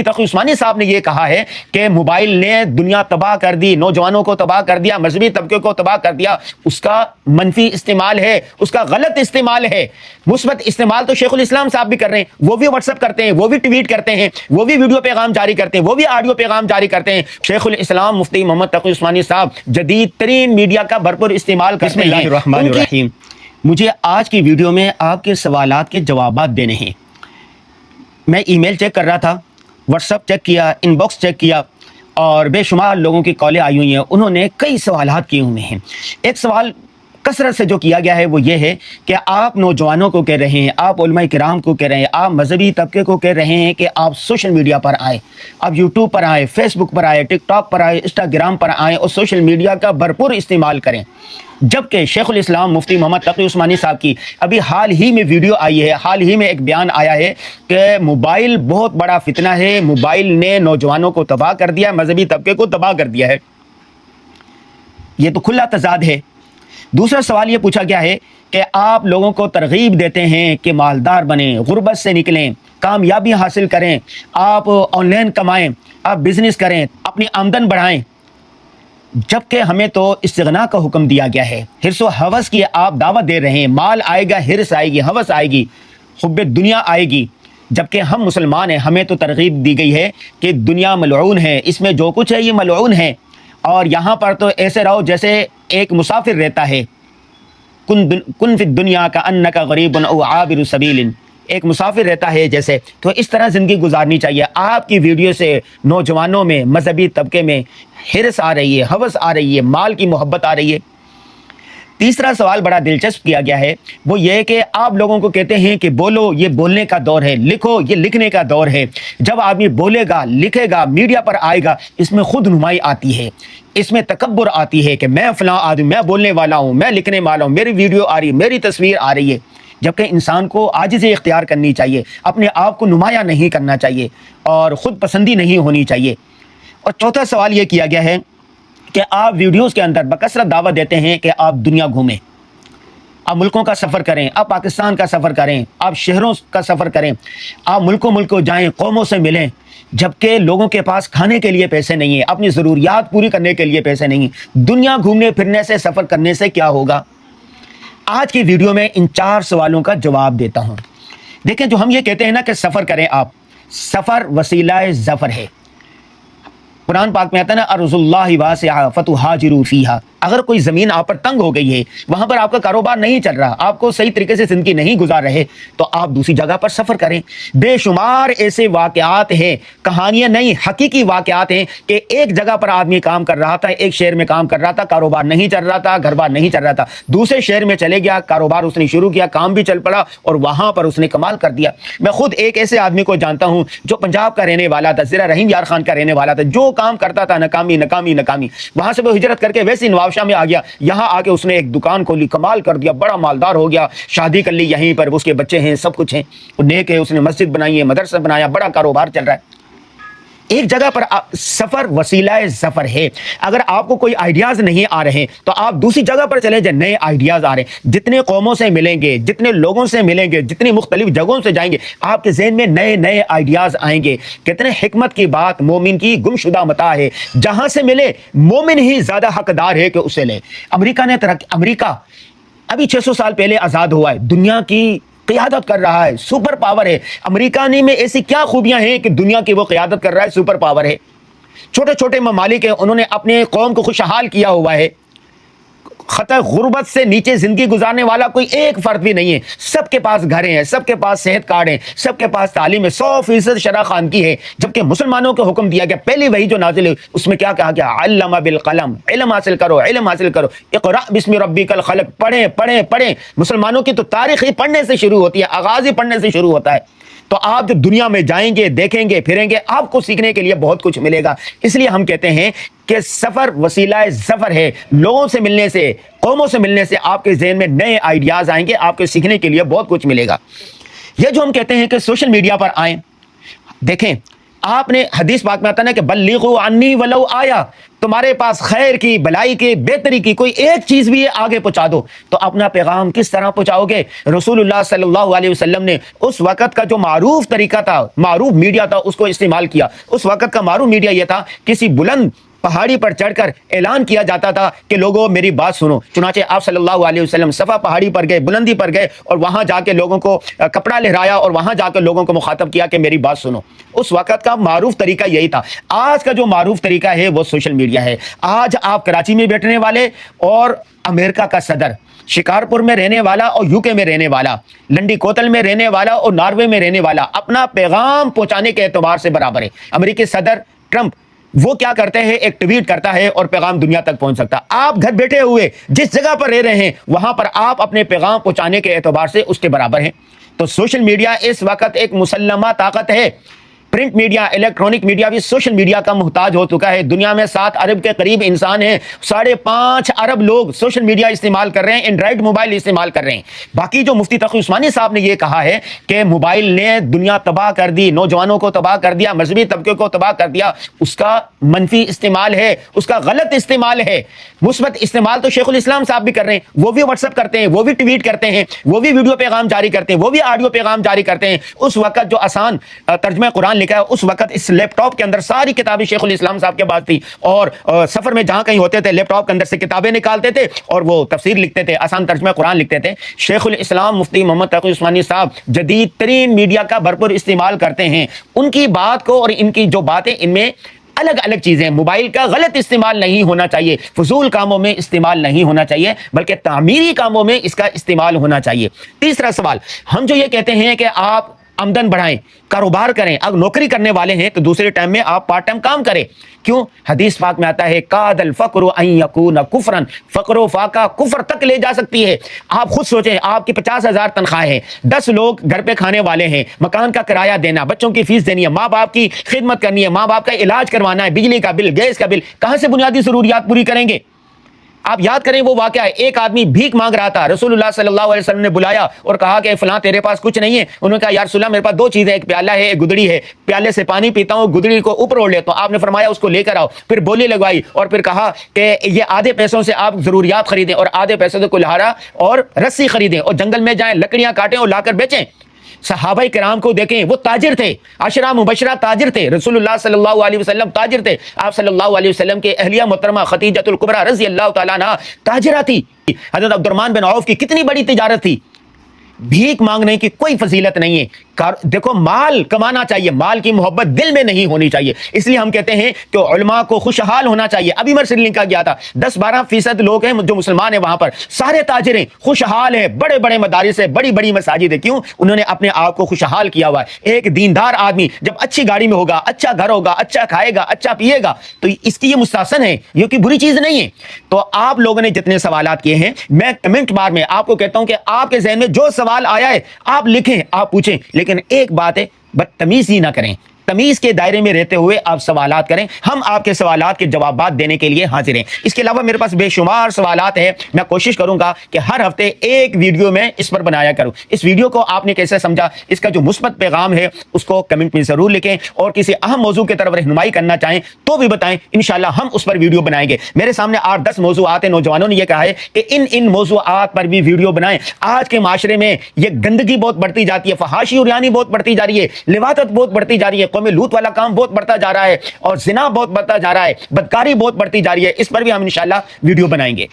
تقی عثمانی صاحب نے یہ کہا ہے کہ موبائل نے دنیا تباہ کر دی، نوجوانوں کو تباہ کر دیا، مذہبی طبقے کو تباہ کر دیا، اس کا منفی استعمال ہے، اس کا غلط استعمال ہے۔ مثبت استعمال تو شیخ الاسلام صاحب بھی کر رہے ہیں، وہ بھی واٹس ایپ کرتے ہیں، وہ بھی ٹویٹ کرتے ہیں، وہ بھی ویڈیو پیغام جاری کرتے ہیں، وہ بھی آڈیو پیغام جاری کرتے ہیں۔ شیخ الاسلام مفتی محمد تقی عثمانی صاحب جدید ترین میڈیا کا بھرپور استعمال کرتے ہیں۔ بسم اللہ الرحمن الرحیم۔ مجھے آج کی ویڈیو میں آپ کے سوالات کے جوابات دینے ہیں۔ میں ای میل چیک کر رہا تھا، واٹس ایپ چیک کیا، ان باکس چیک کیا، اور بے شمار لوگوں کی کالیں آئی ہوئی ہیں، انہوں نے کئی سوالات کیے ہوئے ہیں۔ ایک سوال کثرت سے جو کیا گیا ہے وہ یہ ہے کہ آپ نوجوانوں کو کہہ رہے ہیں، آپ علماء کرام کو کہہ رہے ہیں، آپ مذہبی طبقے کو کہہ رہے ہیں کہ آپ سوشل میڈیا پر آئیں، آپ یوٹیوب پر آئیں، فیس بک پر آئیں، ٹک ٹاک پر آئیں، انسٹاگرام پر آئیں اور سوشل میڈیا کا بھرپور استعمال کریں۔ جبکہ شیخ الاسلام مفتی محمد تقی عثمانی صاحب کی ابھی حال ہی میں ویڈیو آئی ہے، حال ہی میں ایک بیان آیا ہے کہ موبائل بہت بڑا فتنہ ہے، موبائل نے نوجوانوں کو تباہ کر دیا، مذہبی طبقے کو تباہ کر دیا ہے۔ یہ تو کھلا تضاد ہے۔ دوسرا سوال یہ پوچھا گیا ہے کہ آپ لوگوں کو ترغیب دیتے ہیں کہ مالدار بنیں، غربت سے نکلیں، کامیابی حاصل کریں، آپ آن لائن کمائیں، آپ بزنس کریں، اپنی آمدن بڑھائیں، جبکہ ہمیں تو استغنا کا حکم دیا گیا ہے۔ حرص و ہوس کی آپ دعوت دے رہے ہیں، مال آئے گا، حرص آئے گی، ہوس آئے گی، حب دنیا آئے گی، جبکہ ہم مسلمان ہیں، ہمیں تو ترغیب دی گئی ہے کہ دنیا ملعون ہے، اس میں جو کچھ ہے یہ ملعون ہے، اور یہاں پر تو ایسے رہو جیسے ایک مسافر رہتا ہے، کن فی الدنیا کا انک غریب او عابر سبیل، ایک مسافر رہتا ہے جیسے، تو اس طرح زندگی گزارنی چاہیے۔ آپ کی ویڈیو سے نوجوانوں میں، مذہبی طبقے میں حرص آ رہی ہے، ہوس آ رہی ہے، مال کی محبت آ رہی ہے۔ تیسرا سوال بڑا دلچسپ کیا گیا ہے، وہ یہ کہ آپ لوگوں کو کہتے ہیں کہ بولو، یہ بولنے کا دور ہے، لکھو، یہ لکھنے کا دور ہے۔ جب آدمی بولے گا، لکھے گا، میڈیا پر آئے گا، اس میں خود نمائی آتی ہے، اس میں تکبر آتی ہے کہ میں فلاں آدمی، میں بولنے والا ہوں، میں لکھنے والا ہوں، میری ویڈیو آ رہی ہے، میری تصویر آ رہی ہے۔ جبکہ انسان کو عاجزی اختیار کرنی چاہیے، اپنے آپ کو نمایاں نہیں کرنا چاہیے، اور خود پسندی نہیں ہونی چاہیے۔ اور چوتھا سوال یہ کیا گیا ہے کہ آپ ویڈیوز کے اندر بکثرت دعوت دیتے ہیں کہ آپ دنیا گھومیں، آپ ملکوں کا سفر کریں، آپ پاکستان کا سفر کریں، آپ شہروں کا سفر کریں، آپ ملکوں جائیں، قوموں سے ملیں، جبکہ لوگوں کے پاس کھانے کے لیے پیسے نہیں ہیں، اپنی ضروریات پوری کرنے کے لیے پیسے نہیں ہیں۔ دنیا گھومنے پھرنے سے، سفر کرنے سے کیا ہوگا؟ آج کی ویڈیو میں ان 4 سوالوں کا جواب دیتا ہوں۔ دیکھیں، جو ہم یہ کہتے ہیں نا کہ سفر کریں، آپ سفر وسیلہ ظفر ہے۔ قرآن پاک میں آتا ہے نا، ارض اللہ واسعہ فتہاجروا فیہا۔ اگر کوئی زمین آپ پر تنگ ہو گئی ہے، وہاں پر آپ کا کاروبار نہیں چل رہا، آپ کو صحیح طریقے سے زندگی نہیں گزار رہے، تو آپ دوسری جگہ پر سفر کریں۔ بے شمار ایسے واقعات ہیں، کہانیاں نہیں، حقیقی واقعات ہیں کہ ایک جگہ پر آدمی کام کر رہا تھا، ایک شہر میں کام کر رہا تھا، کاروبار نہیں چل رہا تھا، گھر بار نہیں چل رہا تھا، دوسرے شہر میں چلے گیا، کاروبار اس نے شروع کیا، کام بھی چل پڑا، اور وہاں پر اس نے کمال کر دیا۔ میں خود ایک ایسے آدمی کو جانتا ہوں جو پنجاب کا رہنے والا تھا، ضلع رحیم یار خان کا رہنے والا تھا، جو کام کرتا تھا ناکامی ناکامی ناکامی، وہاں سے وہ ہجرت کر کے ویسے نواب شاہ میں آ گیا، یہاں آ کے اس نے ایک دکان کھولی، کمال کر دیا، بڑا مالدار ہو گیا، شادی کر لی یہیں پر، اس کے بچے ہیں، سب کچھ ہیں، وہ نیک ہے، اس نے مسجد بنائی ہے، مدرسہ بنایا، بڑا کاروبار چل رہا ہے۔ ایک جگہ پر سفر وسیلہ ظفر ہے۔ اگر آپ کو کوئی آئیڈیاز نہیں آ رہے تو آپ دوسری جگہ پر چلے جائیں، نئے آئیڈیاز آ رہے ہیں۔ جتنے قوموں سے ملیں گے، جتنے لوگوں سے ملیں گے، جتنی مختلف جگہوں سے جائیں گے، آپ کے ذہن میں نئے نئے آئیڈیاز آئیں گے۔ کتنے حکمت کی بات، مومن کی گمشدہ متاع ہے، جہاں سے ملے مومن ہی زیادہ حقدار ہے کہ اسے لے۔ امریکہ ابھی 600 سال پہلے آزاد ہوا ہے، دنیا کی قیادت کر رہا ہے، سپر پاور ہے۔ امریکہ میں ایسی کیا خوبیاں ہیں کہ دنیا کی وہ قیادت کر رہا ہے، سپر پاور ہے۔ چھوٹے چھوٹے ممالک ہیں، انہوں نے اپنے قوم کو خوشحال کیا ہوا ہے۔ خطر غربت سے نیچے زندگی گزارنے والا کوئی ایک فرد بھی نہیں ہے، سب کے پاس گھریں ہیں، سب کے پاس صحت کارڈ ہیں، سب کے پاس تعلیم ہے، 100% شرع خواندگی ہے۔ جبکہ مسلمانوں کو حکم دیا گیا، پہلی وحی جو نازل ہوئی اس میں کیا کہا گیا؟ علم بالقلم، علم حاصل کرو، علم حاصل کرو، اقرأ بسم ربک الخلق، پڑھیں پڑھیں پڑھیں۔ مسلمانوں کی تو تاریخ ہی پڑھنے سے شروع ہوتی ہے، آغاز ہی پڑھنے سے شروع ہوتا ہے۔ تو آپ جب دنیا میں جائیں گے، دیکھیں گے، پھریں گے، آپ کو سیکھنے کے لیے بہت کچھ ملے گا۔ اس لیے ہم کہتے ہیں کہ سفر وسیلہ ظفر ہے۔ لوگوں سے ملنے سے، قوموں سے ملنے سے آپ کے ذہن میں نئے آئیڈیاز آئیں گے، آپ کے سیکھنے کے لیے بہت کچھ ملے گا۔ یہ جو ہم کہتے ہیں کہ سوشل میڈیا پر آئیں، دیکھیں آپ نے حدیث پاک میں آتا ہے نا کہ بلغوا عنی ولو آیا، تمہارے پاس خیر کی، بھلائی کی، بہتری کی کوئی ایک چیز بھی آگے پہنچا دو، تو اپنا پیغام کس طرح پہنچاؤ گے؟ رسول اللہ صلی اللہ علیہ وسلم نے اس وقت کا جو معروف طریقہ تھا، معروف میڈیا تھا، اس کو استعمال کیا۔ اس وقت کا معروف میڈیا یہ تھا، کسی بلند پہاڑی پر چڑھ کر اعلان کیا جاتا تھا کہ لوگوں میری بات سنو۔ چنانچہ آپ صلی اللہ علیہ وسلم صفا پہاڑی پر گئے، بلندی پر گئے، اور وہاں جا کے لوگوں کو کپڑا لہرایا اور وہاں جا کے لوگوں کو مخاطب کیا کہ میری بات سنو۔ اس وقت کا معروف طریقہ یہی تھا۔ آج کا جو معروف طریقہ ہے وہ سوشل میڈیا ہے۔ آج آپ کراچی میں بیٹھنے والے اور امریکہ کا صدر، شکارپور میں رہنے والا اور یو کے میں رہنے والا، لنڈی کوتل میں رہنے والا اور ناروے میں رہنے والا، اپنا پیغام پہنچانے کے اعتبار سے برابر ہے۔ امریکی صدر ٹرمپ وہ کیا کرتے ہیں؟ ایک ٹویٹ کرتا ہے اور پیغام دنیا تک پہنچ سکتا۔ آپ گھر بیٹھے ہوئے جس جگہ پر رہ رہے ہیں وہاں پر آپ اپنے پیغام پہنچانے کے اعتبار سے اس کے برابر ہیں۔ تو سوشل میڈیا اس وقت ایک مسلمہ طاقت ہے۔ پرنٹ میڈیا، الیکٹرانک میڈیا بھی سوشل میڈیا کا محتاج ہو چکا ہے۔ دنیا میں 7 ارب کے قریب انسان ہیں، 5.5 ارب لوگ سوشل میڈیا استعمال کر رہے ہیں، اینڈرائڈ موبائل استعمال کر رہے ہیں۔ باقی جو مفتی تقی عثمانی صاحب نے یہ کہا ہے کہ موبائل نے دنیا تباہ کر دی، نوجوانوں کو تباہ کر دیا، مذہبی طبقے کو تباہ کر دیا، اس کا منفی استعمال ہے، اس کا غلط استعمال ہے۔ مثبت استعمال تو شیخ الاسلام صاحب بھی کر رہے ہیں، وہ بھی واٹس ایپ کرتے ہیں، وہ بھی ٹویٹ کرتے ہیں، وہ بھی ویڈیو پیغام جاری کرتے ہیں، وہ بھی آڈیو پیغام جاری کرتے ہیں۔ اس وقت جو آسان ترجمہ قرآن لکھا ہے، اس وقت اس لیپ ٹاپ کے اندر ساری کتابیں شیخ الاسلام صاحب کے پاس تھی، اور سفر میں جہاں کہیں ہوتے تھے لیپ ٹاپ کے اندر سے کتابیں نکالتے تھے اور وہ تفسیر لکھتے تھے، آسان ترجمہ قرآن لکھتے تھے۔ شیخ الاسلام مفتی محمد تقی عثمانی صاحب جدید ترین میڈیا کا بھرپور استعمال کرتے ہیں۔ ان کی بات کو اور ان کی جو باتیں، ان میں الگ الگ چیزیں، موبائل کا غلط استعمال نہیں ہونا چاہیے، فضول کاموں میں استعمال نہیں ہونا چاہیے، بلکہ تعمیری کاموں میں اس کا استعمال ہونا چاہیے۔ تیسرا سوال، ہم جو یہ کہتے ہیں کہ آپ آمدن بڑھائیں، کاروبار کریں، اگر نوکری کرنے والے ہیں تو دوسرے ٹائم میں آپ پارٹ ٹائم کام کریں۔ کیوں؟ حدیث پاک میں آتا ہے کاد الفقر ان یکون کفرا، فقر و فاقہ کفر تک لے جا سکتی ہے۔ آپ خود سوچیں، آپ کی 50,000 تنخواہ ہے، 10 لوگ گھر پہ کھانے والے ہیں، مکان کا کرایہ دینا، بچوں کی فیس دینی ہے، ماں باپ کی خدمت کرنی ہے، ماں باپ کا علاج کروانا ہے، بجلی کا بل، گیس کا بل، کہاں سے بنیادی ضروریات پوری کریں گے؟ آپ یاد کریں وہ واقعہ ہے، ایک آدمی بھیک مانگ رہا تھا، رسول اللہ صلی اللہ علیہ وسلم نے بلایا اور کہا کہ فلاں تیرے پاس کچھ نہیں ہے؟ انہوں نے کہا یا رسول اللہ میرے پاس 2 چیزیں، ایک پیالہ ہے، ایک گدڑی ہے، پیالے سے پانی پیتا ہوں، گدڑی کو اوپر اوڑھ لیتا ہوں۔ آپ نے فرمایا اس کو لے کر آؤ، پھر بولی لگوائی اور پھر کہا کہ یہ آدھے پیسوں سے آپ ضروریات خریدیں اور آدھے پیسوں سے کلہاڑا اور رسی خریدیں اور جنگل میں جائیں، لکڑیاں کاٹیں اور لا کر بیچیں۔ صحابہ کرام کو دیکھیں، وہ تاجر تھے، عشرہ مبشرہ تاجر تھے، رسول اللہ صلی اللہ علیہ وسلم تاجر تھے، آپ صلی اللہ علیہ وسلم کے اہلیہ محترمہ خدیجہ الکبریٰ رضی اللہ تعالیٰ عنہا تاجرہ تھی۔ حضرت عبد الرحمن بن عوف کی کتنی بڑی تجارت تھی۔ بھیک مانگنے کی کوئی فضیلت نہیں ہے۔ دیکھو، مال کمانا چاہیے، مال کی محبت دل میں نہیں ہونی چاہیے۔ اس لیے ہم کہتے ہیں کہ علماء کو خوشحال ہونا چاہیے۔ ابھی میں سری لنکا گیا تھا، 10-12% لوگ ہیں جو مسلمان ہیں، وہاں پر سارے تاجر ہیں، خوشحال ہیں، بڑے بڑے مدارس ہیں، بڑی بڑی مساجد ہیں۔ کیوں؟ انہوں نے اپنے آپ کو خوشحال کیا ہوا ہے۔ ایک دیندار آدمی جب اچھی گاڑی میں ہوگا، اچھا گھر ہوگا، اچھا کھائے گا، اچھا پیے گا، تو اس کی یہ مستحسن ہے، یہ کوئی بری چیز نہیں ہے۔ تو آپ لوگوں نے جتنے سوالات کیے ہیں، میں کمنٹ بار میں آپ کو کہتا ہوں کہ آپ کے ذہن میں جو سوال آیا ہے آپ لکھیں، آپ پوچھیں، لیکن ایک بات ہے، بدتمیزی نہ کریں۔ تمیز کے دائرے میں رہتے ہوئے آپ سوالات کریں، ہم آپ کے سوالات کے جوابات دینے کے لیے حاضر ہیں۔ اس کے علاوہ میرے پاس بے شمار سوالات ہیں، میں کوشش کروں گا کہ ہر ہفتے ایک ویڈیو میں اس پر بنایا کروں۔ اس ویڈیو کو آپ نے کیسے سمجھا، اس کا جو مثبت پیغام ہے اس کو کمنٹ میں ضرور لکھیں، اور کسی اہم موضوع کی طرف رہنمائی کرنا چاہیں تو بھی بتائیں، انشاءاللہ ہم اس پر ویڈیو بنائیں گے۔ میرے سامنے 8-10 موضوعات ہیں، نوجوانوں نے یہ کہا ہے کہ ان موضوعات پر بھی ویڈیو بنائیں۔ آج کے معاشرے میں یہ گندگی بہت بڑھتی جاتی ہے، فحاشی اور یعنی بہت بڑھتی جا رہی ہے، لواطت بہت بڑھتی جا رہی ہے، قوم لوط والا کام بہت بڑھتا جا رہا ہے، اور زنا بہت بڑھتا جا رہا ہے، بدکاری بہت بڑھتی جا رہی ہے۔ اس پر بھی ہم انشاءاللہ ویڈیو بنائیں گے۔